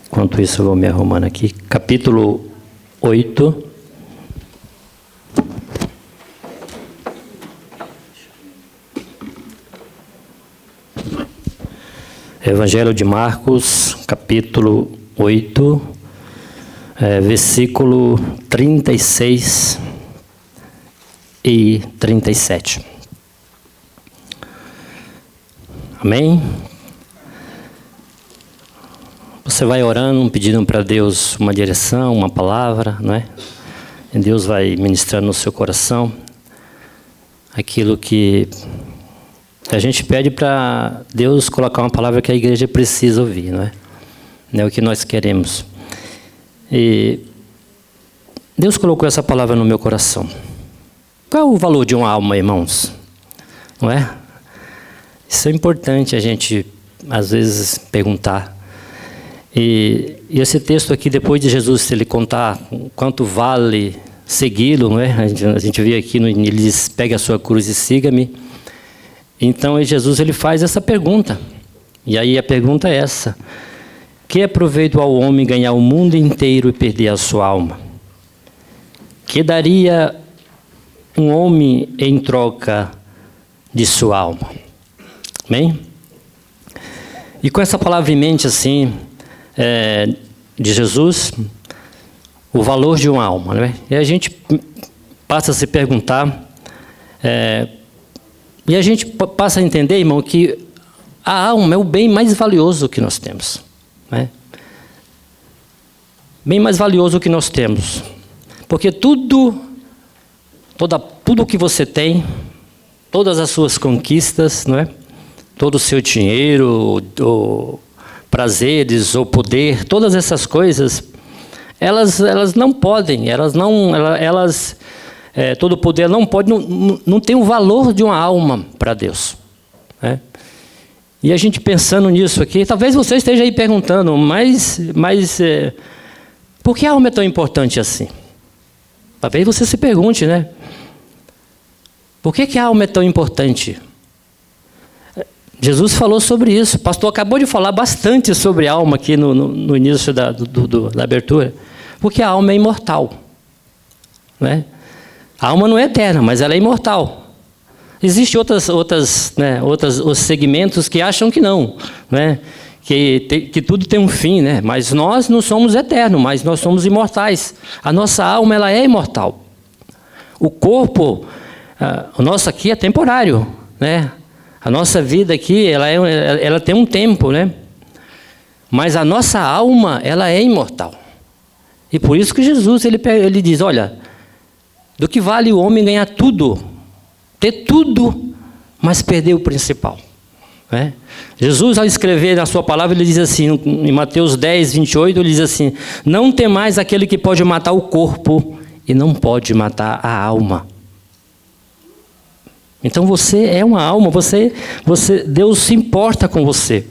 Enquanto isso eu vou me arrumando aqui. Capítulo 8. Evangelho de Marcos, capítulo 8, versículo 36 e 37. Amém? Você vai orando, pedindo para Deus uma direção, uma palavra, não é? E Deus vai ministrando no seu coração aquilo que a gente pede para Deus colocar uma palavra que a igreja precisa ouvir, não é? Não é o que nós queremos. E Deus colocou essa palavra no meu coração. Qual é o valor de uma alma, irmãos? Não é? Isso é importante a gente, às vezes, perguntar. E esse texto aqui, depois de Jesus, se ele contar quanto vale segui-lo, não é? A gente vê aqui, ele diz, pegue a sua cruz e siga-me. Então, Jesus ele faz essa pergunta. E aí a pergunta é essa: que é proveito ao homem ganhar o mundo inteiro e perder a sua alma? Que daria um homem em troca de sua alma? Amém? E com essa palavra em mente, assim, de Jesus, o valor de uma alma, não é? E a gente passa a se perguntar, e a gente passa a entender, irmão, que a alma é o bem mais valioso que nós temos, né? Bem mais valioso que nós temos, porque tudo que você tem, todas as suas conquistas, não é? Todo o seu dinheiro, ou prazeres, ou poder, todas essas coisas, elas não podem, todo poder não pode, não tem o valor de uma alma para Deus, né? E a gente pensando nisso aqui, talvez você esteja aí perguntando, mas por que a alma é tão importante assim? Talvez você se pergunte, né? Por que a alma é tão importante? Jesus falou sobre isso. O pastor acabou de falar bastante sobre a alma aqui no início da abertura. Porque a alma é imortal, né? A alma não é eterna, mas ela é imortal. Existem outros segmentos que acham que não, né? Que tudo tem um fim, né? Mas nós não somos eternos, mas nós somos imortais. A nossa alma ela é imortal. O corpo, o nosso aqui é temporário, né? A nossa vida aqui, ela tem um tempo, né? Mas a nossa alma, ela é imortal. E por isso que Jesus, ele diz, olha, do que vale o homem ganhar tudo, ter tudo, mas perder o principal, né? Jesus, ao escrever na sua palavra, ele diz assim, em Mateus 10, 28, ele diz assim, não temais aquele que pode matar o corpo e não pode matar a alma. Então você é uma alma, Deus se importa com você.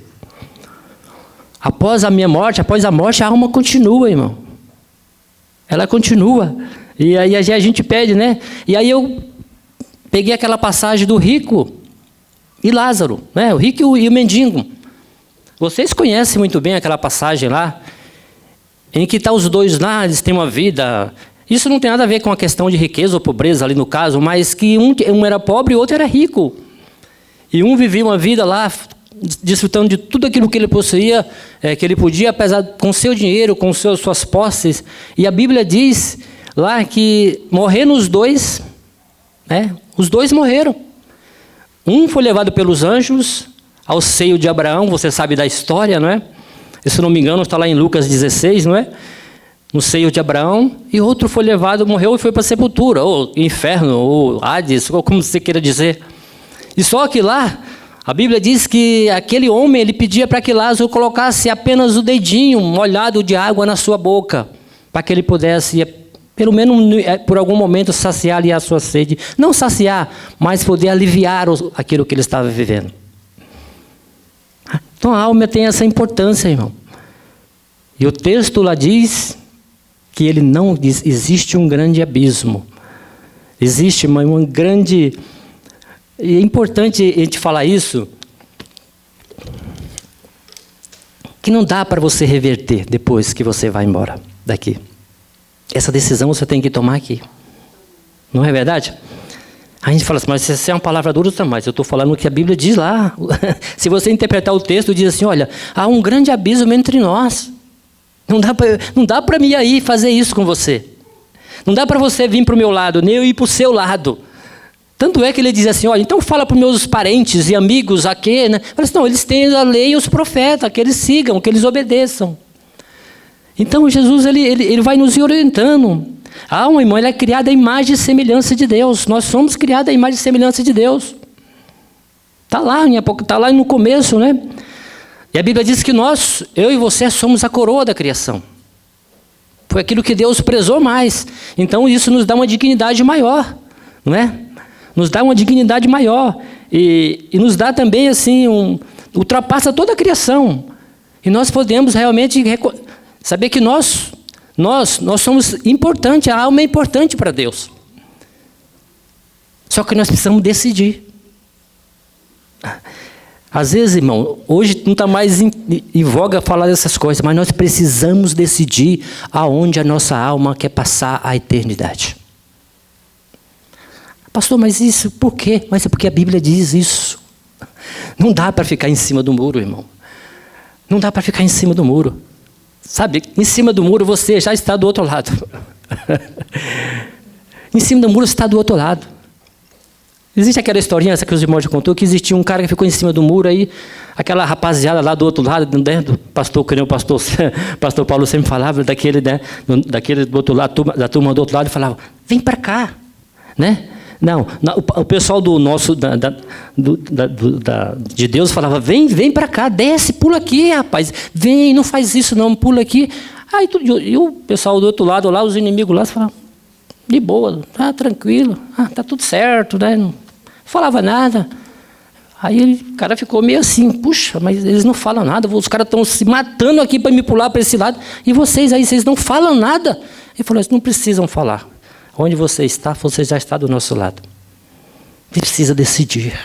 Após a morte, a alma continua, irmão. Ela continua. E aí a gente pede, né? E aí eu peguei aquela passagem do rico e Lázaro, né? O rico e o mendigo. Vocês conhecem muito bem aquela passagem lá, em que estão os dois lá, eles têm uma vida. Isso não tem nada a ver com a questão de riqueza ou pobreza ali no caso, mas que um era pobre e o outro era rico. E um vivia uma vida lá, desfrutando de tudo aquilo que ele possuía, que ele podia, apesar com seu dinheiro, com suas posses. E a Bíblia diz lá que morreram os dois, né? Os dois morreram. Um foi levado pelos anjos ao seio de Abraão, você sabe da história, não é? Se não me engano, está lá em Lucas 16, não é? No seio de Abraão, e outro foi levado, morreu e foi para a sepultura, ou inferno, ou Hades, ou como você queira dizer. E só que lá, a Bíblia diz que aquele homem, ele pedia para que Lázaro colocasse apenas o dedinho molhado de água na sua boca, para que ele pudesse, pelo menos por algum momento, saciar ali a sua sede. Não saciar, mas poder aliviar aquilo que ele estava vivendo. Então a alma tem essa importância, irmão. E o texto lá diz que ele não diz, existe um grande abismo. Existe uma grande... E é importante a gente falar isso, que não dá para você reverter depois que você vai embora daqui. Essa decisão você tem que tomar aqui. Não é verdade? A gente fala assim, mas isso é uma palavra dura, mas eu estou falando o que a Bíblia diz lá. Se você interpretar o texto, diz assim, olha, há um grande abismo entre nós. Não dá para mim aí fazer isso com você. Não dá para você vir para o meu lado, nem eu ir para o seu lado. Tanto é que ele diz assim, olha, então fala para os meus parentes e amigos aqui, né? Fala assim, não, eles têm a lei e os profetas, que eles sigam, que eles obedeçam. Então Jesus, ele vai nos orientando. A alma, irmão, ela é criada à imagem e semelhança de Deus. Nós somos criados à imagem e semelhança de Deus. Está lá no começo, né? E a Bíblia diz que nós, eu e você, somos a coroa da criação. Foi aquilo que Deus prezou mais. Então isso nos dá uma dignidade maior, não é? Nos dá uma dignidade maior. E nos dá também, assim, ultrapassa toda a criação. E nós podemos realmente saber que nós somos importantes, a alma é importante para Deus. Só que nós precisamos decidir. Às vezes, irmão, hoje não está mais em voga falar dessas coisas, mas nós precisamos decidir aonde a nossa alma quer passar a eternidade. Pastor, mas isso por quê? Mas é porque a Bíblia diz isso. Não dá para ficar em cima do muro, irmão. Não dá para ficar em cima do muro. Sabe, em cima do muro você já está do outro lado. Em cima do muro você está do outro lado. Existe aquela historinha, essa que os irmãos já contou, que existia um cara que ficou em cima do muro, aí aquela rapaziada lá do outro lado, né, do pastor, que nem o pastor Paulo sempre falava, daquele do outro lado, da turma do outro lado, falava, vem para cá, né? Não, o pessoal do nosso, de Deus falava, vem para cá, desce, pula aqui, rapaz, vem, não faz isso não, pula aqui. Aí e o pessoal do outro lado lá, os inimigos lá, falavam, de boa, tá tranquilo, tá tudo certo, né? Não falava nada. Aí o cara ficou meio assim, puxa, mas eles não falam nada, os caras estão se matando aqui para me pular para esse lado, e vocês aí, vocês não falam nada. Ele falou, não precisam falar. Onde você está, você já está do nosso lado. Você precisa decidir.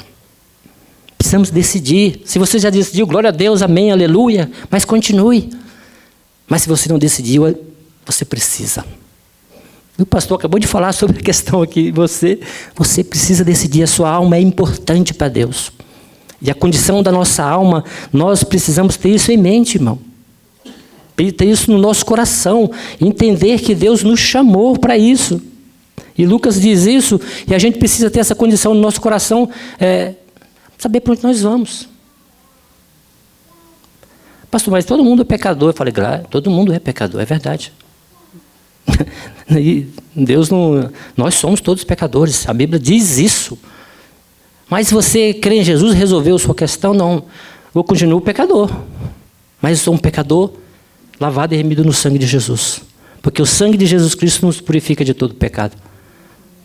Precisamos decidir. Se você já decidiu, glória a Deus, amém, aleluia, mas continue. Mas se você não decidiu, você precisa. O pastor acabou de falar sobre a questão aqui. Você precisa decidir, a sua alma é importante para Deus. E a condição da nossa alma, nós precisamos ter isso em mente, irmão. Ter isso no nosso coração. Entender que Deus nos chamou para isso. E Lucas diz isso, e a gente precisa ter essa condição no nosso coração, saber para onde nós vamos. Pastor, mas todo mundo é pecador. Eu falei, todo mundo é pecador, é verdade. E Deus não, nós somos todos pecadores, a Bíblia diz isso. Mas se você crê em Jesus, resolveu sua questão, não. Eu continuo pecador, mas sou um pecador lavado e remido no sangue de Jesus. Porque o sangue de Jesus Cristo nos purifica de todo pecado.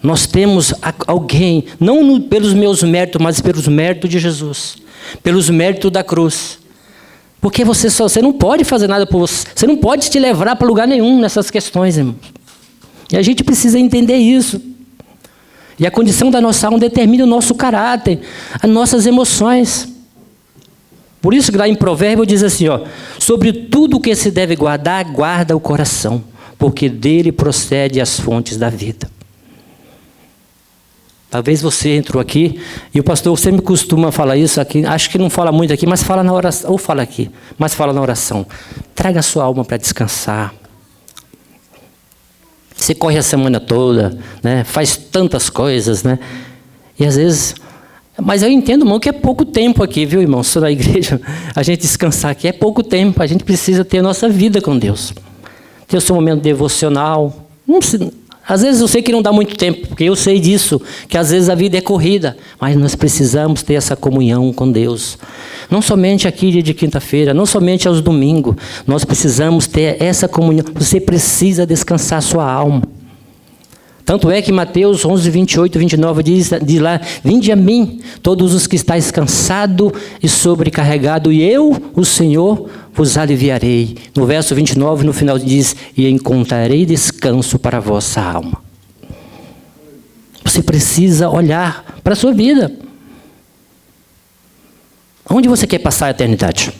Nós temos alguém, não pelos meus méritos, mas pelos méritos de Jesus. Pelos méritos da cruz. Porque você não pode fazer nada por você. Você não pode te levar para lugar nenhum nessas questões, irmãos. E a gente precisa entender isso. E a condição da nossa alma determina o nosso caráter, as nossas emoções. Por isso que lá em Provérbio diz assim, sobre tudo que se deve guardar, guarda o coração, porque dele procede as fontes da vida. Talvez você entrou aqui, e o pastor sempre costuma falar isso aqui, acho que não fala muito aqui, mas fala na oração, ou fala aqui, mas fala na oração. Traga a sua alma para descansar. Você corre a semana toda, né? Faz tantas coisas, né? E às vezes... Mas eu entendo, irmão, que é pouco tempo aqui, viu, irmão? Só na igreja, a gente descansar aqui é pouco tempo. A gente precisa ter a nossa vida com Deus. Ter o seu momento devocional. Às vezes eu sei que não dá muito tempo, porque eu sei disso, que às vezes a vida é corrida. Mas nós precisamos ter essa comunhão com Deus. Não somente aqui dia de quinta-feira, não somente aos domingos. Nós precisamos ter essa comunhão. Você precisa descansar a sua alma. Tanto é que Mateus 11, 28, 29 diz lá, vinde a mim, todos os que estáis cansados e sobrecarregados, e eu, o Senhor, vos aliviarei. No verso 29, no final diz, e encontrarei descanso para a vossa alma. Você precisa olhar para a sua vida. Onde você quer passar a eternidade?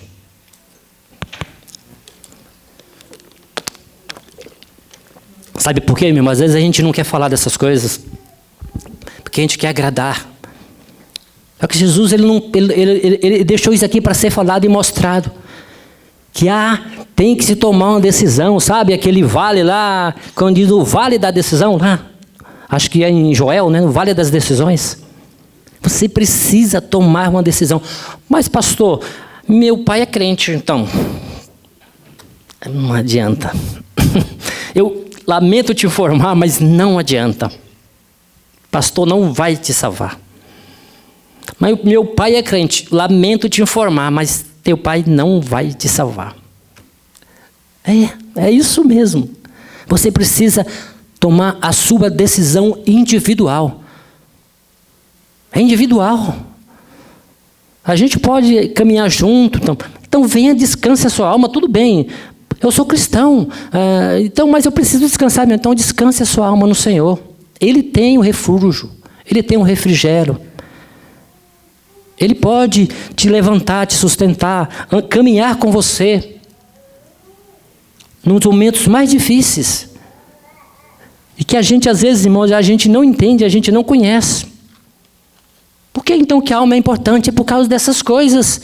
Sabe por quê, meu irmão? Às vezes a gente não quer falar dessas coisas, porque a gente quer agradar. Só que Jesus, ele deixou isso aqui para ser falado e mostrado. Que tem que se tomar uma decisão, sabe? Aquele vale lá, quando diz o vale da decisão, lá, acho que é em Joel, né? No vale das decisões. Você precisa tomar uma decisão. Mas, pastor, meu pai é crente, então. Não adianta. Eu lamento te informar, mas não adianta. Pastor não vai te salvar. Mas meu pai é crente, lamento te informar, mas teu pai não vai te salvar. É isso mesmo. Você precisa tomar a sua decisão individual. É individual. A gente pode caminhar junto. Então venha, descanse a sua alma, tudo bem. Eu sou cristão, mas eu preciso descansar. Então descanse a sua alma no Senhor. Ele tem o refúgio, Ele tem o refrigério. Ele pode te levantar, te sustentar, caminhar com você nos momentos mais difíceis. E que a gente, às vezes, irmãos, a gente não entende, a gente não conhece. Por que então que a alma é importante? É por causa dessas coisas.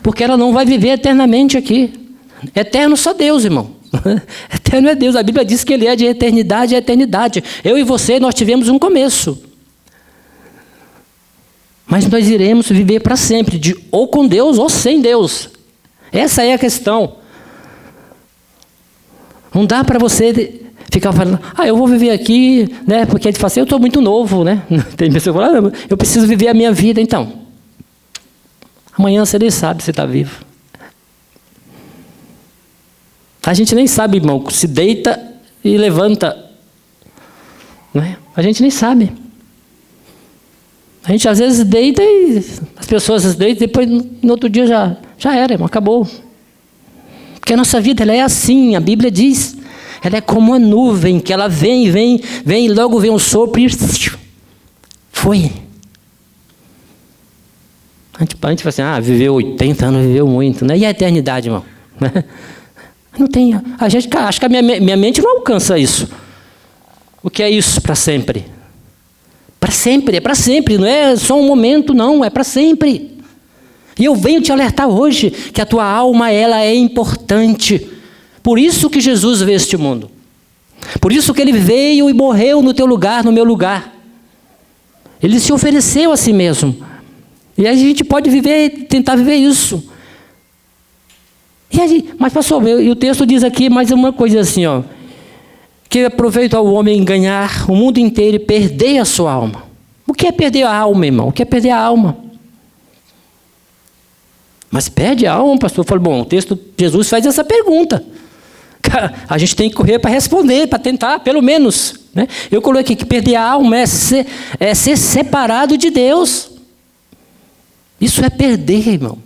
Porque ela não vai viver eternamente aqui. Eterno só Deus, irmão. Eterno é Deus. A Bíblia diz que Ele é de eternidade a eternidade. Eu e você, nós tivemos um começo. Mas nós iremos viver para sempre, ou com Deus ou sem Deus. Essa é a questão. Não dá para você ficar falando, eu vou viver aqui, né? Porque ele fala assim, eu estou muito novo, né? Tem pessoas que falam, eu preciso viver a minha vida, então. Amanhã você nem sabe se está vivo. A gente nem sabe, irmão, se deita e levanta. Né? A gente nem sabe. A gente às vezes deita e as pessoas deitam, depois no outro dia já era, irmão, acabou. Porque a nossa vida ela é assim, a Bíblia diz. Ela é como uma nuvem, que ela vem, e logo vem um sopro e foi. A gente fala assim, viveu 80 anos, viveu muito, né? E a eternidade, irmão? Não tem, acho que a minha mente não alcança isso. O que é isso para sempre? Para sempre, é para sempre, não é só um momento, não, é para sempre. E eu venho te alertar hoje que a tua alma, ela é importante. Por isso que Jesus veio a este mundo. Por isso que Ele veio e morreu no teu lugar, no meu lugar. Ele se ofereceu a si mesmo. E a gente pode tentar viver isso. Mas pastor, e o texto diz aqui mais uma coisa assim, que aproveita o homem ganhar o mundo inteiro e perder a sua alma. O que é perder a alma, irmão? O que é perder a alma? Mas perde a alma, pastor. Eu falo, o texto de Jesus faz essa pergunta. A gente tem que correr para responder, para tentar, pelo menos. Né? Eu coloquei que perder a alma é ser separado de Deus. Isso é perder, irmão.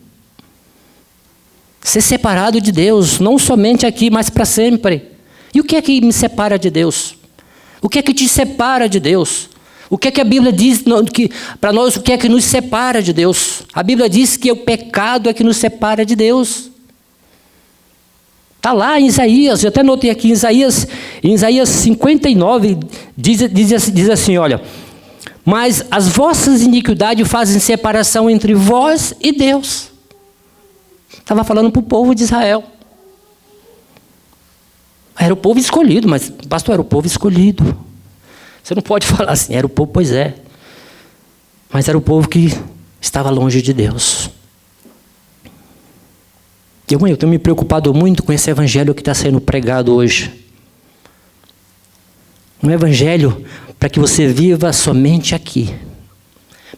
Ser separado de Deus, não somente aqui, mas para sempre. E o que é que me separa de Deus? O que é que te separa de Deus? O que é que a Bíblia diz para nós? O que é que nos separa de Deus? A Bíblia diz que o pecado é que nos separa de Deus. Está lá em Isaías, eu até notei aqui, em Isaías 59, diz assim, olha, mas as vossas iniquidades fazem separação entre vós e Deus. Estava falando para o povo de Israel. Era o povo escolhido, mas pastor, era o povo escolhido. Você não pode falar assim, era o povo, pois é. Mas era o povo que estava longe de Deus. Eu tenho me preocupado muito com esse evangelho que está sendo pregado hoje. Um evangelho para que você viva somente aqui.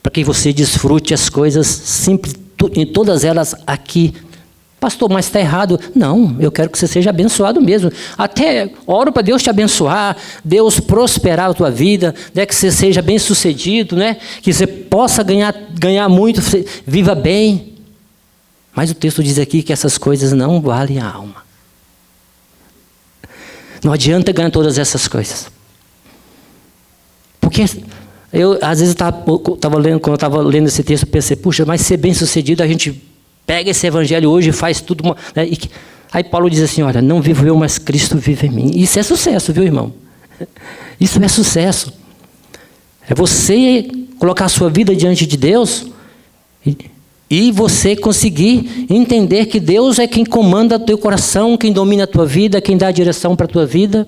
Para que você desfrute as coisas simples, em todas elas aqui. Pastor, mas está errado. Não, eu quero que você seja abençoado mesmo. Até oro para Deus te abençoar, Deus prosperar a tua vida, né? Que você seja bem sucedido, né? Que você possa ganhar muito, viva bem. Mas o texto diz aqui que essas coisas não valem a alma. Não adianta ganhar todas essas coisas. Porque eu, às vezes, quando eu estava lendo esse texto, pensei, puxa, mas ser bem sucedido, a gente pega esse evangelho hoje e faz tudo. Né? Aí Paulo diz assim, olha, não vivo eu, mas Cristo vive em mim. Isso é sucesso, viu, irmão? Isso é sucesso. É você colocar a sua vida diante de Deus e você conseguir entender que Deus é quem comanda o teu coração, quem domina a tua vida, quem dá a direção para a tua vida.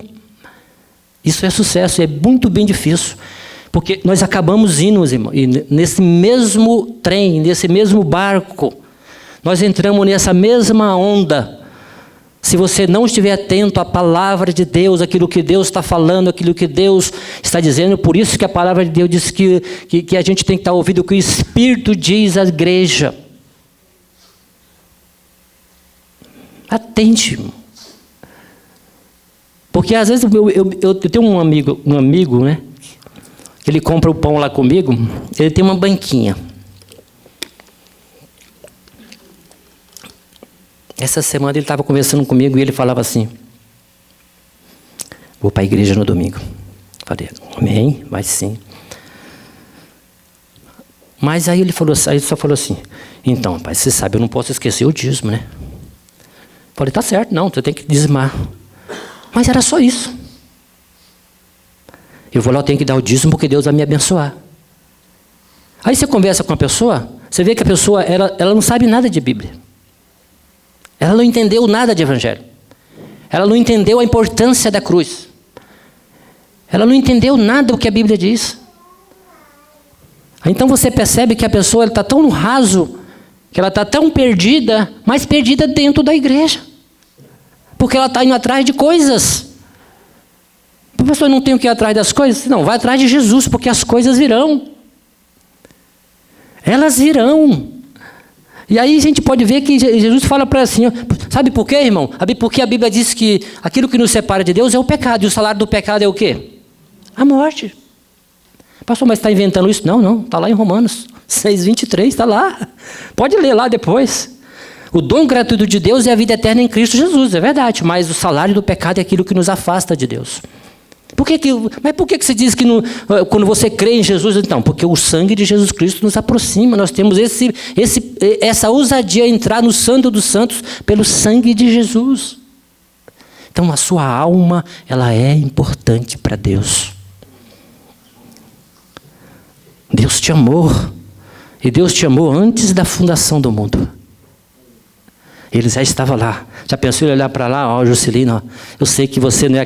Isso é sucesso, é muito bem difícil. Porque nós acabamos indo, irmão, e nesse mesmo trem, nesse mesmo barco, nós entramos nessa mesma onda. Se você não estiver atento à palavra de Deus, aquilo que Deus está falando, aquilo que Deus está dizendo, por isso que a palavra de Deus diz que a gente tem que estar ouvindo o que o Espírito diz à igreja. Atente, irmão. Porque às vezes eu tenho um amigo, né? Ele compra o pão lá comigo, ele tem uma banquinha. Essa semana ele estava conversando comigo e ele falava assim, vou para a igreja no domingo. Falei, amém, vai sim. Mas aí ele só falou assim, então, pai, você sabe, eu não posso esquecer o dízimo, né? Falei, tá certo, não, você tem que dizimar. Mas era só isso. Eu vou lá, eu tenho que dar o dízimo porque Deus vai me abençoar. Aí você conversa com a pessoa, você vê que a pessoa, ela não sabe nada de Bíblia. Ela não entendeu nada de evangelho. Ela não entendeu a importância da cruz. Ela não entendeu nada do que a Bíblia diz. Então você percebe que a pessoa está tão no raso, que ela está tão perdida, mas perdida dentro da igreja. Porque ela está indo atrás de coisas. O pastor não tem o que ir atrás das coisas? Não, vai atrás de Jesus, porque as coisas virão. Elas virão. E aí a gente pode ver que Jesus fala para assim, sabe por quê, irmão? Porque a Bíblia diz que aquilo que nos separa de Deus é o pecado, e o salário do pecado é o quê? A morte. Pastor, mas está inventando isso? Não, está lá em Romanos 6:23, está lá. Pode ler lá depois. O dom gratuito de Deus é a vida eterna em Cristo Jesus, é verdade, mas o salário do pecado é aquilo que nos afasta de Deus. Mas por que você diz que quando você crê em Jesus, então? Porque o sangue de Jesus Cristo nos aproxima. Nós temos essa ousadia a entrar no Santo dos Santos pelo sangue de Jesus. Então a sua alma, ela é importante para Deus. Deus te amou. E Deus te amou antes da fundação do mundo. Ele já estava lá. Já pensou em olhar para lá? Ó, Juscelino, eu sei que você não é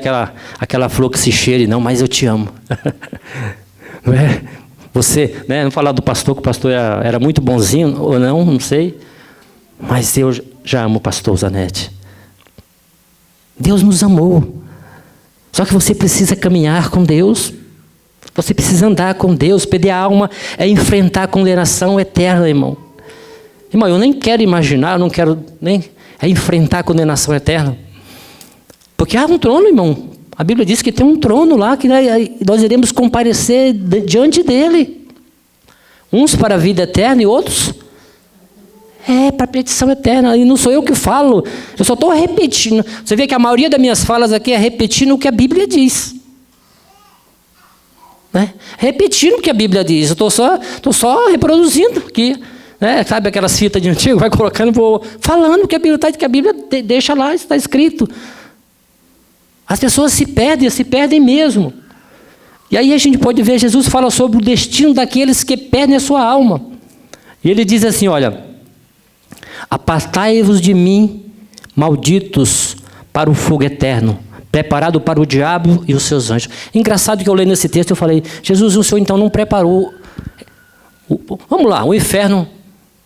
aquela flor que se cheire, não, mas eu te amo. Não é? Você, né, não falar do pastor, que o pastor era muito bonzinho, ou não sei. Mas eu já amo o pastor Zanetti. Deus nos amou. Só que você precisa caminhar com Deus. Você precisa andar com Deus. Perder a alma é enfrentar a condenação eterna, irmão. Irmão, eu nem quero imaginar, eu não quero nem enfrentar a condenação eterna. Porque há um trono, irmão. A Bíblia diz que tem um trono lá, que nós iremos comparecer diante dele. Uns para a vida eterna e outros para a perdição eterna. E não sou eu que falo, eu só estou repetindo. Você vê que a maioria das minhas falas aqui é repetindo o que a Bíblia diz. Né? Repetindo o que a Bíblia diz. Eu estou só reproduzindo aqui. Né? Sabe aquelas fitas de antigo? Vai colocando, vou falando o que a Bíblia está, que a Bíblia deixa lá, está escrito. As pessoas se perdem mesmo. E aí a gente pode ver, Jesus fala sobre o destino daqueles que perdem a sua alma. E ele diz assim, olha, apartai-vos de mim, malditos, para o fogo eterno, preparado para o diabo e os seus anjos. Engraçado que eu leio nesse texto, eu falei, Jesus, o Senhor então não preparou, vamos lá, o inferno,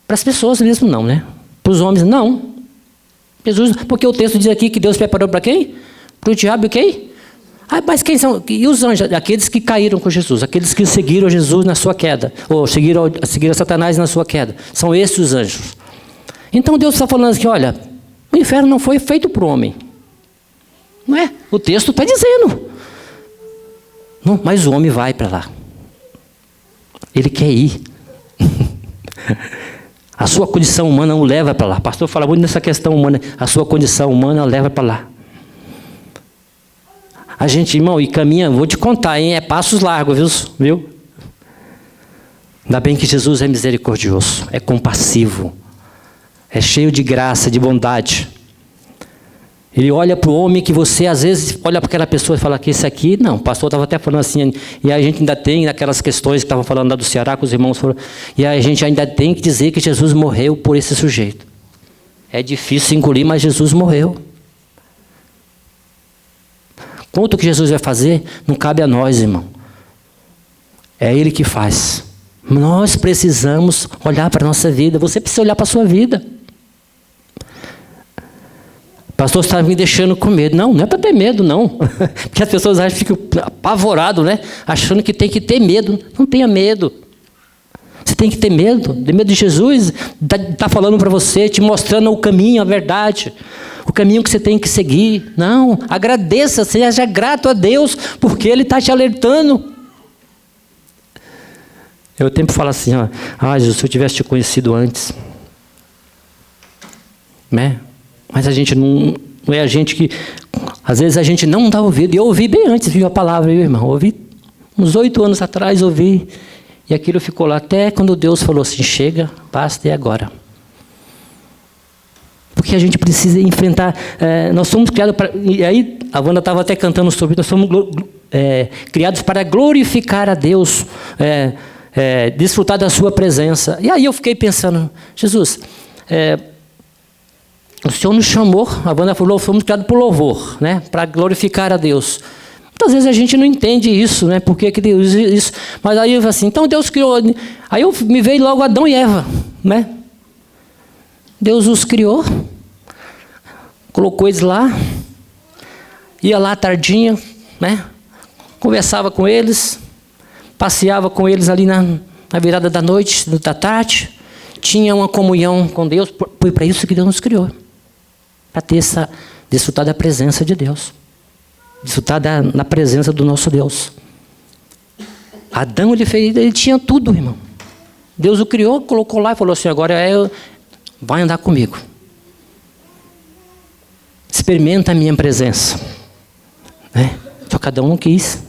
para as pessoas mesmo não, né? Para os homens, não. Jesus, porque o texto diz aqui que Deus preparou para quem? Para o diabo e quem? Mas quem são? E os anjos? Aqueles que caíram com Jesus, aqueles que seguiram Jesus na sua queda, ou seguiram Satanás na sua queda. São esses os anjos. Então Deus está falando aqui, olha, o inferno não foi feito para o homem. Não é? O texto está dizendo. Não, mas o homem vai para lá. Ele quer ir. A sua condição humana o leva para lá. O pastor fala muito nessa questão humana. A sua condição humana leva para lá. A gente, irmão, e caminha, vou te contar, hein? É passos largos, viu? Ainda bem que Jesus é misericordioso, é compassivo, é cheio de graça, de bondade. Ele olha para o homem que você, às vezes, olha para aquela pessoa e fala que esse aqui, não, o pastor estava até falando assim, e a gente ainda tem aquelas questões que estava falando lá do Ceará, que os irmãos foram, e a gente ainda tem que dizer que Jesus morreu por esse sujeito. É difícil engolir, mas Jesus morreu. Quanto que Jesus vai fazer, não cabe a nós, irmão. É Ele que faz. Nós precisamos olhar para a nossa vida, você precisa olhar para a sua vida. Pastor, você está me deixando com medo. Não, não é para ter medo, não. Porque as pessoas acham que ficam apavoradas, né? Achando que tem que ter medo. Não tenha medo. Você tem que ter medo. Ter medo de Jesus. Está falando para você, te mostrando o caminho, a verdade. O caminho que você tem que seguir. Não, agradeça, seja grato a Deus, porque Ele está te alertando. Eu sempre falo assim, ó, Jesus, se eu tivesse te conhecido antes. Né? Mas a gente não é a gente que... Às vezes a gente não dá ouvido. E eu ouvi bem antes, viu a palavra, viu, irmão? Eu ouvi uns 8 anos atrás, ouvi. E aquilo ficou lá até quando Deus falou assim, chega, basta e agora. Porque a gente precisa enfrentar... nós somos criados para... E aí, a Wanda estava até cantando sobre... Nós somos criados para glorificar a Deus, desfrutar da sua presença. E aí eu fiquei pensando, Jesus... o Senhor nos chamou, a Wanda falou, fomos criados por louvor, né? Para glorificar a Deus. Muitas vezes a gente não entende isso, né? Por que Deus isso? Mas aí eu falei assim, então Deus criou. Aí me veio logo Adão e Eva, né? Deus os criou, colocou eles lá, ia lá à tardinha, né? Conversava com eles, passeava com eles ali na virada da noite, da tarde, tinha uma comunhão com Deus. Foi para isso que Deus nos criou. Para ter desfrutar da presença de Deus. Desfrutar na presença do nosso Deus. Adão, ele tinha tudo, irmão. Deus o criou, colocou lá e falou assim, agora vai andar comigo. Experimenta a minha presença. Né? Só que Adão não quis.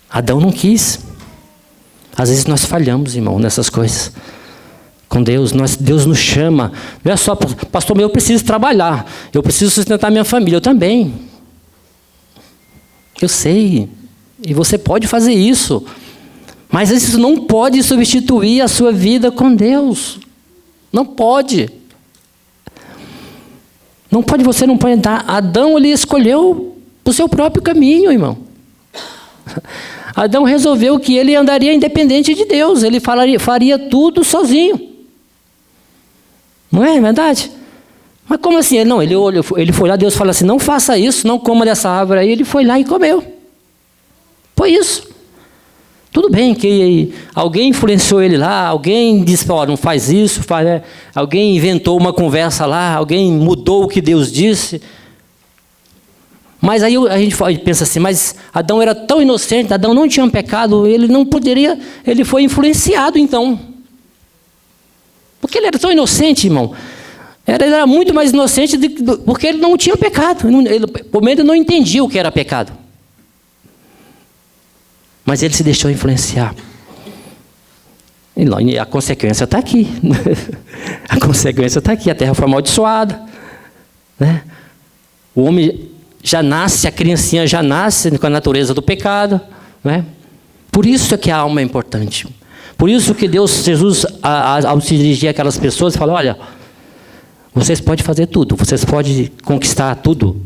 Adão não quis. Às vezes nós falhamos, irmão, nessas coisas. Com Deus, Deus nos chama. Não é só, pastor, eu preciso trabalhar. Eu preciso sustentar minha família. Eu também. Eu sei. E você pode fazer isso. Mas isso não pode substituir a sua vida com Deus. Não pode. Não pode, você não pode dar. Adão, ele escolheu o seu próprio caminho, irmão. Adão resolveu que ele andaria independente de Deus. Ele faria tudo sozinho. Não é verdade? Mas como assim? Não, ele foi lá, Deus falou assim, não faça isso, não coma dessa árvore aí. Ele foi lá e comeu. Foi isso. Tudo bem que alguém influenciou ele lá, alguém disse, não faz isso, alguém inventou uma conversa lá, alguém mudou o que Deus disse. Mas aí a gente pensa assim, mas Adão era tão inocente, Adão não tinha um pecado, ele não poderia, ele foi influenciado então. Porque ele era tão inocente, irmão. Ele era muito mais inocente porque ele não tinha pecado. Ele, por menos, não entendia o que era pecado. Mas ele se deixou influenciar. E a consequência está aqui. A consequência está aqui. A terra foi amaldiçoada. Né? O homem já nasce, a criancinha já nasce com a natureza do pecado. Né? Por isso é que a alma é importante. Por isso que Jesus, ao se dirigir àquelas pessoas, fala, olha, vocês podem fazer tudo, vocês podem conquistar tudo.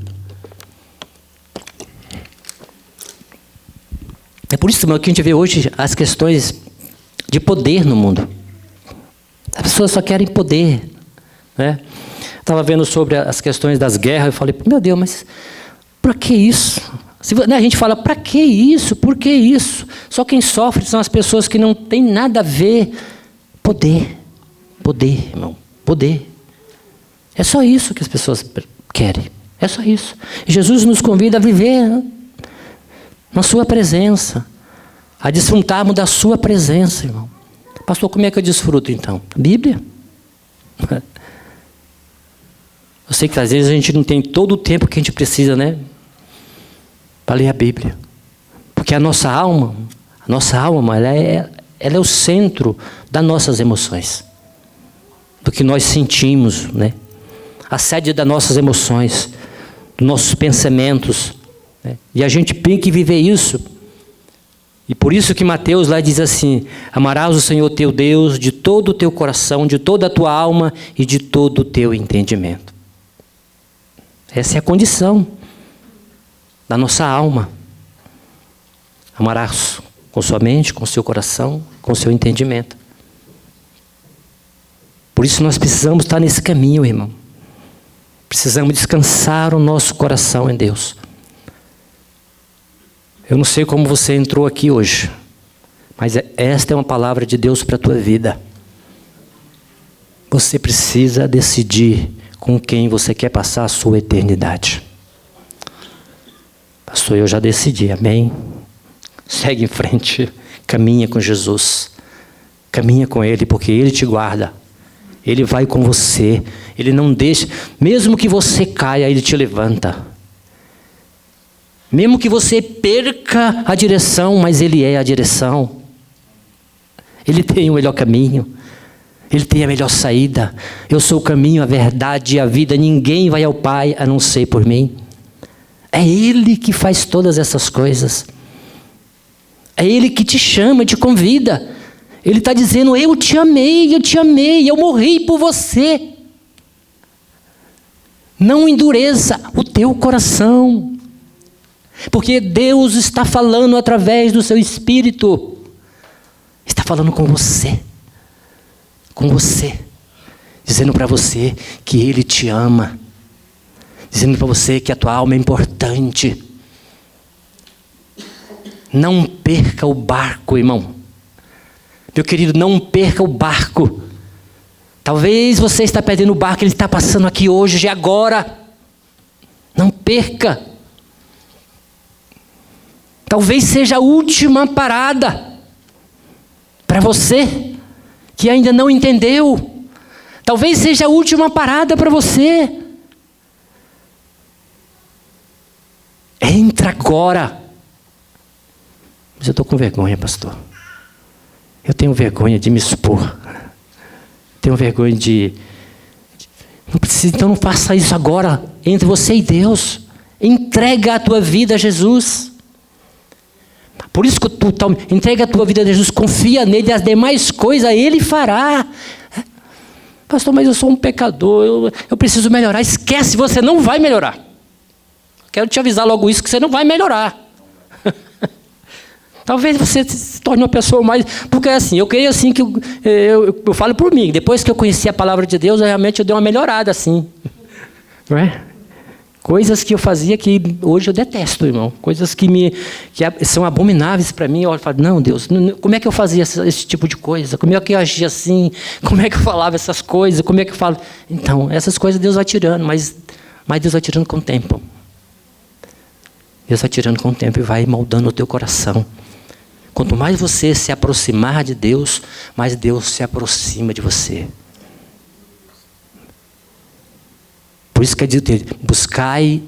É por isso que a gente vê hoje as questões de poder no mundo. As pessoas só querem poder. Né? Estava vendo sobre as questões das guerras, eu falei, meu Deus, mas para que isso? A gente fala, para que isso? Por que isso? Só quem sofre são as pessoas que não têm nada a ver. Poder. Poder, irmão. Poder. É só isso que as pessoas querem. É só isso. E Jesus nos convida a viver na sua presença. A desfrutarmos da sua presença, irmão. Pastor, como é que eu desfruto então? A Bíblia. Eu sei que às vezes a gente não tem todo o tempo que a gente precisa, né? Para ler a Bíblia. Porque a nossa alma, ela é o centro das nossas emoções. Do que nós sentimos, né? a sede das nossas emoções, dos nossos pensamentos, né? E a gente tem que viver isso. E por isso que Mateus lá diz assim: amarás o Senhor teu Deus de todo o teu coração, de toda a tua alma e de todo o teu entendimento. Essa é a condição da nossa alma. Amarás com sua mente, com seu coração, com seu entendimento. Por isso nós precisamos estar nesse caminho, irmão. Precisamos descansar o nosso coração em Deus. Eu não sei como você entrou aqui hoje, mas esta é uma palavra de Deus para a tua vida. Você precisa decidir com quem você quer passar a sua eternidade. Pastor, eu já decidi, amém? Segue em frente, caminha com Jesus. Caminha com Ele, porque Ele te guarda. Ele vai com você. Ele não deixa, mesmo que você caia, Ele te levanta. Mesmo que você perca a direção, mas Ele é a direção. Ele tem o melhor caminho. Ele tem a melhor saída. Eu sou o caminho, a verdade e a vida. Ninguém vai ao Pai a não ser por mim. É Ele que faz todas essas coisas. É Ele que te chama, te convida. Ele está dizendo: eu te amei, eu morri por você. Não endureça o teu coração. Porque Deus está falando através do seu Espírito. Está falando com você. Com você. Dizendo para você que Ele te ama. Dizendo para você que a tua alma é importante. Não perca o barco, irmão. Meu querido, não perca o barco. Talvez você está perdendo o barco, ele está passando aqui hoje, agora. Não perca. Talvez seja a última parada para você que ainda não entendeu. Talvez seja a última parada para você. Entra agora. Mas eu estou com vergonha, pastor. Eu tenho vergonha de me expor. Tenho vergonha de... Não precisa, então não faça isso agora. Entre você e Deus. Entrega a tua vida a Jesus. Por isso que tu entrega a tua vida a Jesus. Confia nele, as demais coisas Ele fará. Pastor, mas eu sou um pecador. Eu preciso melhorar. Esquece, você não vai melhorar. Quero te avisar logo isso, que você não vai melhorar. Talvez você se torne uma pessoa mais... Porque assim, eu creio assim que... Eu falo por mim. Depois que eu conheci a palavra de Deus, eu dei uma melhorada assim. Não é? Coisas que eu fazia que hoje eu detesto, irmão. Coisas que são abomináveis para mim. Eu falo, não, Deus, como é que eu fazia esse tipo de coisa? Como é que eu agia assim? Como é que eu falava essas coisas? Como é que eu falo? Então, essas coisas Deus vai tirando, mas Deus vai tirando com o tempo. Deus vai tirando com o tempo e vai moldando o teu coração. Quanto mais você se aproximar de Deus, mais Deus se aproxima de você. Por isso que diz: buscai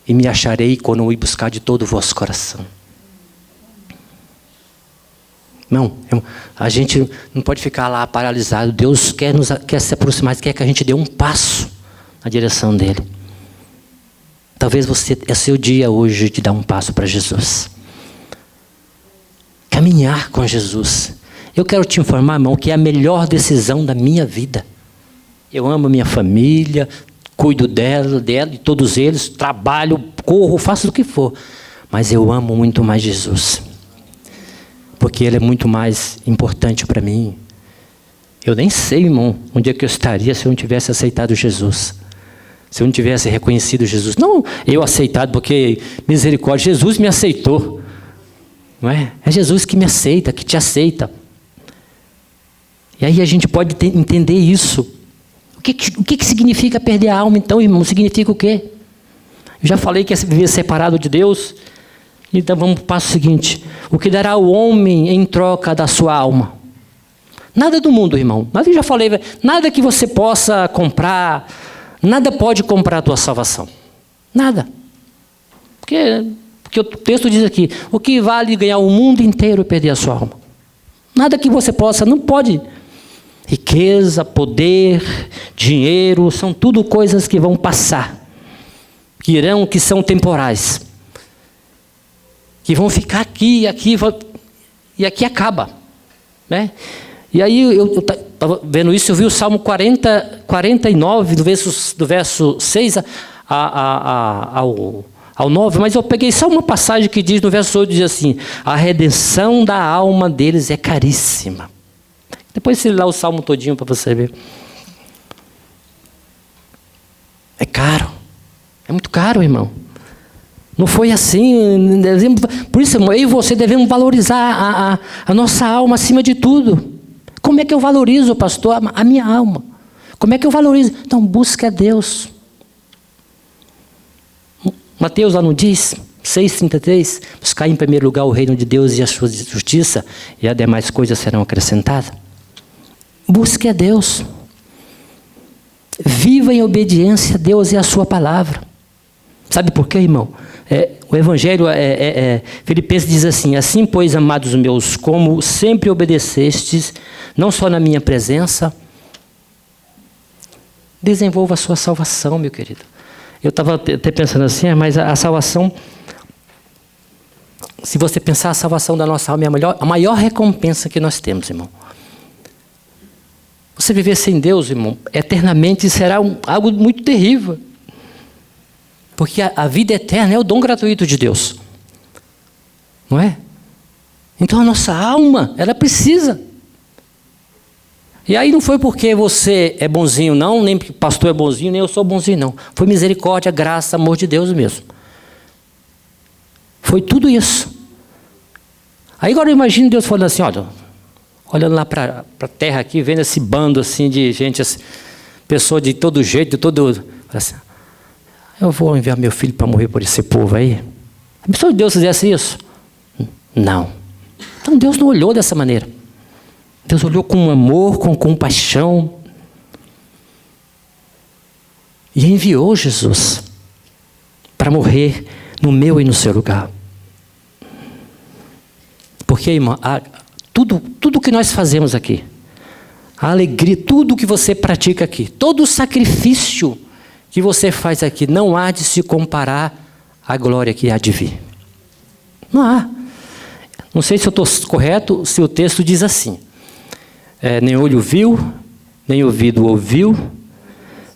e me acharei quando eu ir buscar de todo o vosso coração. Não, a gente não pode ficar lá paralisado. Deus quer se aproximar, quer que a gente dê um passo na direção dele. Talvez é seu dia hoje de dar um passo para Jesus. Caminhar com Jesus. Eu quero te informar, irmão, que é a melhor decisão da minha vida. Eu amo minha família, cuido dela, de todos eles, trabalho, corro, faço o que for. Mas eu amo muito mais Jesus. Porque Ele é muito mais importante para mim. Eu nem sei, irmão, onde é que eu estaria se eu não tivesse aceitado Jesus. Se eu não tivesse reconhecido Jesus. Não eu aceitado, porque misericórdia, Jesus me aceitou. Não é? É Jesus que me aceita, que te aceita. E aí a gente pode entender isso. O que significa perder a alma, então, irmão? Significa o quê? Eu já falei que é viver separado de Deus. Então vamos para o passo seguinte. O que dará o homem em troca da sua alma? Nada do mundo, irmão. Mas eu já falei, nada que você possa comprar, nada pode comprar a tua salvação. Nada. Porque o texto diz aqui, o que vale ganhar o mundo inteiro e perder a sua alma? Nada que você possa, não pode. Riqueza, poder, dinheiro, são tudo coisas que vão passar, que são temporais, que vão ficar aqui e aqui acaba, né? E aí eu estava vendo isso, eu vi o Salmo 49, do verso 6 ao 9, mas eu peguei só uma passagem que diz, no verso 8, diz assim: a redenção da alma deles é caríssima. Depois você lê lá o Salmo todinho para você ver. É caro. É muito caro, irmão. Não foi assim. Por isso, irmão, eu e você devemos valorizar a nossa alma acima de tudo. Como é que eu valorizo, pastor, a minha alma? Como é que eu valorizo? Então, busque a Deus. Mateus lá não diz, 6,33, buscar em primeiro lugar o reino de Deus e a sua justiça, e as demais coisas serão acrescentadas. Busque a Deus. Viva em obediência a Deus e a sua palavra. Sabe por quê, irmão? O Evangelho, Filipenses diz assim: assim, pois, amados meus, como sempre obedecestes, não só na minha presença, desenvolva a sua salvação, meu querido. Eu estava até pensando assim, mas a salvação, se você pensar, a salvação da nossa alma é a maior recompensa que nós temos, irmão. Você viver sem Deus, irmão, eternamente será algo muito terrível. Porque a vida eterna é o dom gratuito de Deus. Não é? Então a nossa alma, ela precisa. E aí não foi porque você é bonzinho não, nem porque o pastor é bonzinho, nem eu sou bonzinho não. Foi misericórdia, graça, amor de Deus mesmo. Foi tudo isso. Aí agora eu imagino Deus falando assim, olhando lá para a terra aqui, vendo esse bando assim de gente, assim, pessoa de todo jeito, de todo... Assim, eu vou enviar meu filho para morrer por esse povo aí. A pessoa de Deus fizesse isso? Não. Então Deus não olhou dessa maneira. Deus olhou com amor, com compaixão. E enviou Jesus para morrer no meu e no seu lugar. Porque, irmão, tudo que nós fazemos aqui, a alegria, tudo que você pratica aqui, todo o sacrifício que você faz aqui, não há de se comparar à glória que há de vir. Não há. Não sei se eu estou correto, se o texto diz assim: nem olho viu, nem ouvido ouviu,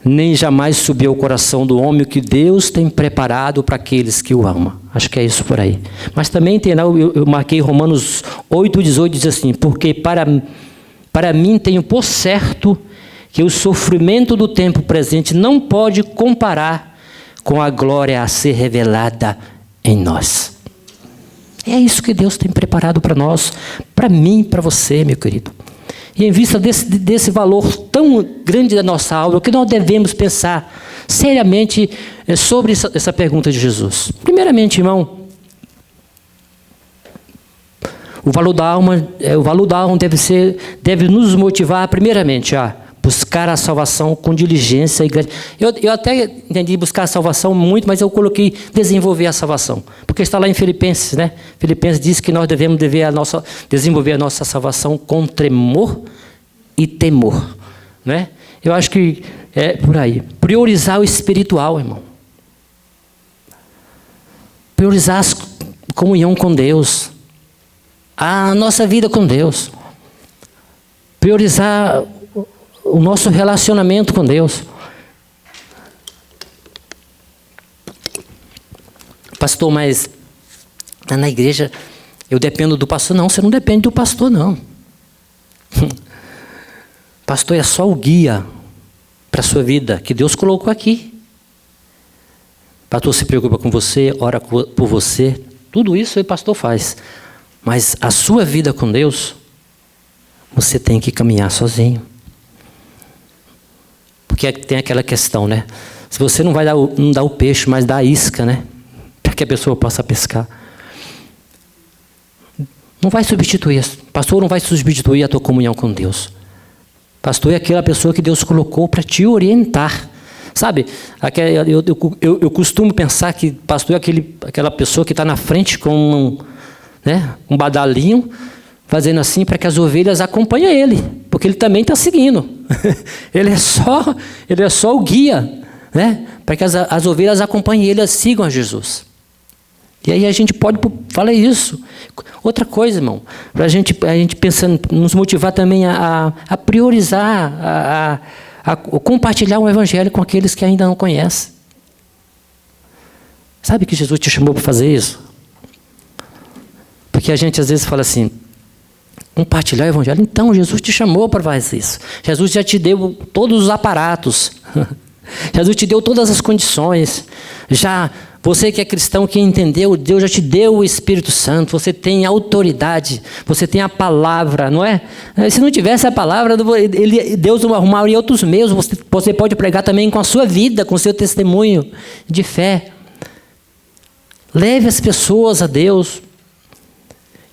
nem jamais subiu ao coração do homem o que Deus tem preparado para aqueles que o amam. Acho que é isso por aí. Mas também tem lá, eu marquei Romanos 8,18, diz assim: porque para mim tenho por certo que o sofrimento do tempo presente não pode comparar com a glória a ser revelada em nós. É isso que Deus tem preparado para nós, para mim, para você, meu querido. E em vista desse valor tão grande da nossa alma, o que nós devemos pensar seriamente sobre essa pergunta de Jesus? Primeiramente, irmão, o valor da alma deve nos motivar, primeiramente, a buscar a salvação com diligência e gratidão. Eu até entendi buscar a salvação muito, mas eu coloquei desenvolver a salvação. Porque está lá em Filipenses, né? Filipenses diz que nós devemos desenvolver a nossa salvação com tremor e temor, né? Eu acho que é por aí. Priorizar o espiritual, irmão. Priorizar a comunhão com Deus. A nossa vida com Deus. Priorizar o nosso relacionamento com Deus. Pastor, mas na igreja eu dependo do pastor. Não, você não depende do pastor, não. Pastor é só o guia para a sua vida que Deus colocou aqui. Pastor se preocupa com você, ora por você. Tudo isso o pastor faz. Mas a sua vida com Deus, você tem que caminhar sozinho. Porque tem aquela questão, né? Se você não dá o peixe, mas dá a isca, né? Para que a pessoa possa pescar. Não vai substituir. Pastor não vai substituir a tua comunhão com Deus. Pastor é aquela pessoa que Deus colocou para te orientar. Sabe? Eu costumo pensar que pastor é aquela pessoa que está na frente com um badalinho, fazendo assim para que as ovelhas acompanhem ele, porque ele também está seguindo. Ele é só o guia, né? Para que as ovelhas acompanhem ele, sigam a Jesus. E aí a gente pode falar isso. Outra coisa, irmão, para a gente pensando, nos motivar também a priorizar, a compartilhar o evangelho com aqueles que ainda não conhecem. Sabe que Jesus te chamou para fazer isso? Porque a gente às vezes fala assim, compartilhar o evangelho. Então, Jesus te chamou para fazer isso. Jesus já te deu todos os aparatos. Jesus te deu todas as condições. Já você que é cristão, que entendeu, Deus já te deu o Espírito Santo. Você tem autoridade. Você tem a palavra, não é? Se não tivesse a palavra, Deus arrumaria outros meios. Você pode pregar também com a sua vida, com o seu testemunho de fé. Leve as pessoas a Deus.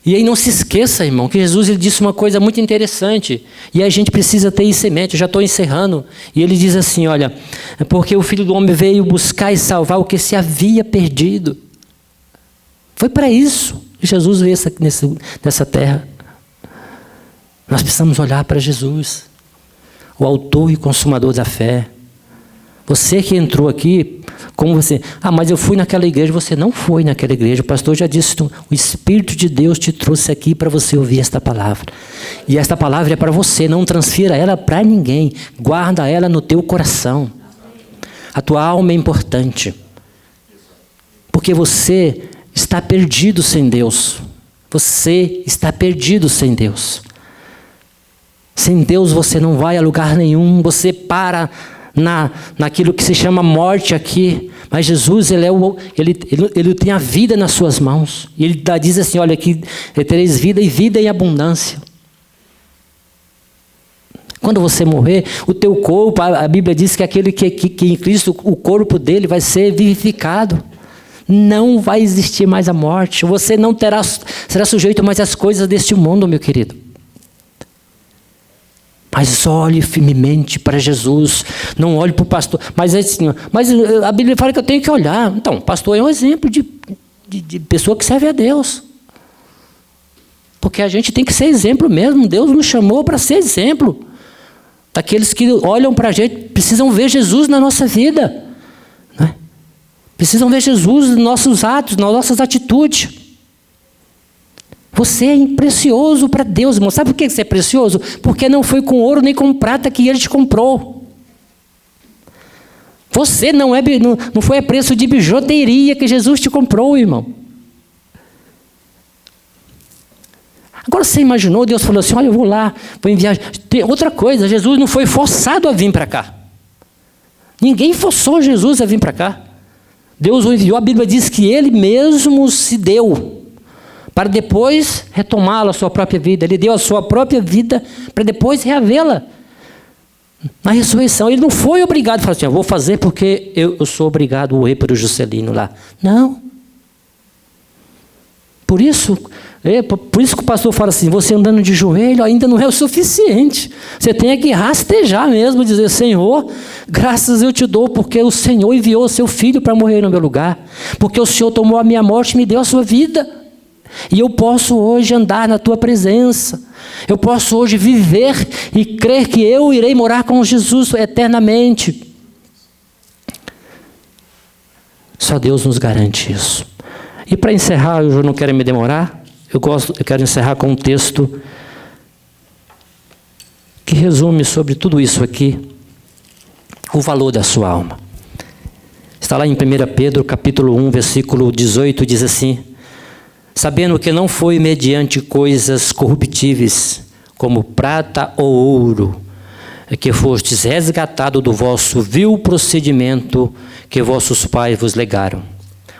E aí não se esqueça, irmão, que Jesus ele disse uma coisa muito interessante. E a gente precisa ter isso em mente. Eu já estou encerrando. E ele diz assim, olha, porque o Filho do Homem veio buscar e salvar o que se havia perdido. Foi para isso que Jesus veio nessa terra. Nós precisamos olhar para Jesus, o autor e consumador da fé. Você que entrou aqui, como você... mas eu fui naquela igreja. Você não foi naquela igreja. O pastor já disse, o Espírito de Deus te trouxe aqui para você ouvir esta palavra. E esta palavra é para você. Não transfira ela para ninguém. Guarda ela no teu coração. A tua alma é importante. Porque você está perdido sem Deus. Você está perdido sem Deus. Sem Deus você não vai a lugar nenhum. Você para... naquilo que se chama morte aqui, mas Jesus ele tem a vida nas suas mãos, e ele diz assim, olha, que tereis vida e vida em abundância. Quando você morrer, o teu corpo, a Bíblia diz que aquele que em Cristo, o corpo dele vai ser vivificado, não vai existir mais a morte, você não será sujeito mais às coisas deste mundo, meu querido. Mas olhe firmemente para Jesus. Não olhe para o pastor. Mas a Bíblia fala que eu tenho que olhar. Então, o pastor é um exemplo de pessoa que serve a Deus. Porque a gente tem que ser exemplo mesmo. Deus nos chamou para ser exemplo. Daqueles que olham para a gente, precisam ver Jesus na nossa vida. Né? Precisam ver Jesus nos nossos atos, nas nossas atitudes. Você é precioso para Deus, irmão. Sabe por que você é precioso? Porque não foi com ouro nem com prata que Ele te comprou. Você não foi a preço de bijuteria que Jesus te comprou, irmão. Agora você imaginou, Deus falou assim, olha, eu vou lá, vou enviar. Tem outra coisa, Jesus não foi forçado a vir para cá. Ninguém forçou Jesus a vir para cá. Deus o enviou, a Bíblia diz que Ele mesmo se deu para depois retomá-la, a sua própria vida. Ele deu a sua própria vida para depois reavê-la na ressurreição. Ele não foi obrigado a falar assim, eu vou fazer porque eu sou obrigado a morrer para o Juscelino lá. Não. Por isso que o pastor fala assim, você andando de joelho ainda não é o suficiente. Você tem que rastejar mesmo, dizer, Senhor, graças eu te dou, porque o Senhor enviou o seu Filho para morrer no meu lugar. Porque o Senhor tomou a minha morte e me deu a sua vida. E eu posso hoje andar na tua presença. Eu posso hoje viver e crer que eu irei morar com Jesus eternamente. Só Deus nos garante isso. E para encerrar, eu não quero me demorar, eu quero encerrar com um texto que resume sobre tudo isso aqui, o valor da sua alma. Está lá em 1 Pedro, capítulo 1, versículo 18, diz assim, sabendo que não foi mediante coisas corruptíveis, como prata ou ouro, que fostes resgatado do vosso vil procedimento que vossos pais vos legaram,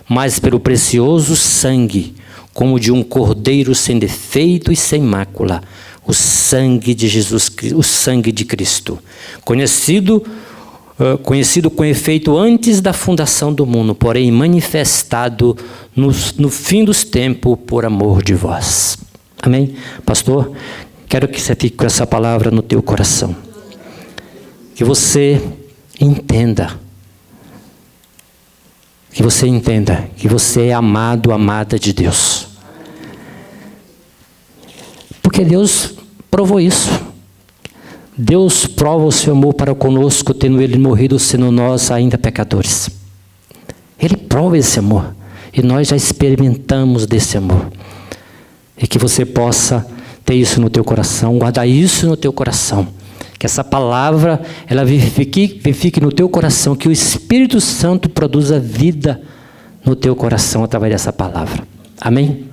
mas pelo precioso sangue, como de um cordeiro sem defeito e sem mácula, o sangue de Jesus, o sangue de Cristo, conhecido com efeito antes da fundação do mundo, porém manifestado no fim dos tempos por amor de vós. Amém? Pastor, quero que você fique com essa palavra no teu coração. Que você entenda. Que você é amado, amada de Deus. Por Porque Deus provou isso. Deus prova o seu amor para conosco, tendo Ele morrido, sendo nós ainda pecadores. Ele prova esse amor. E nós já experimentamos desse amor. E que você possa ter isso no teu coração, guardar isso no teu coração. Que essa palavra, ela vivifique no teu coração, que o Espírito Santo produza vida no teu coração através dessa palavra. Amém?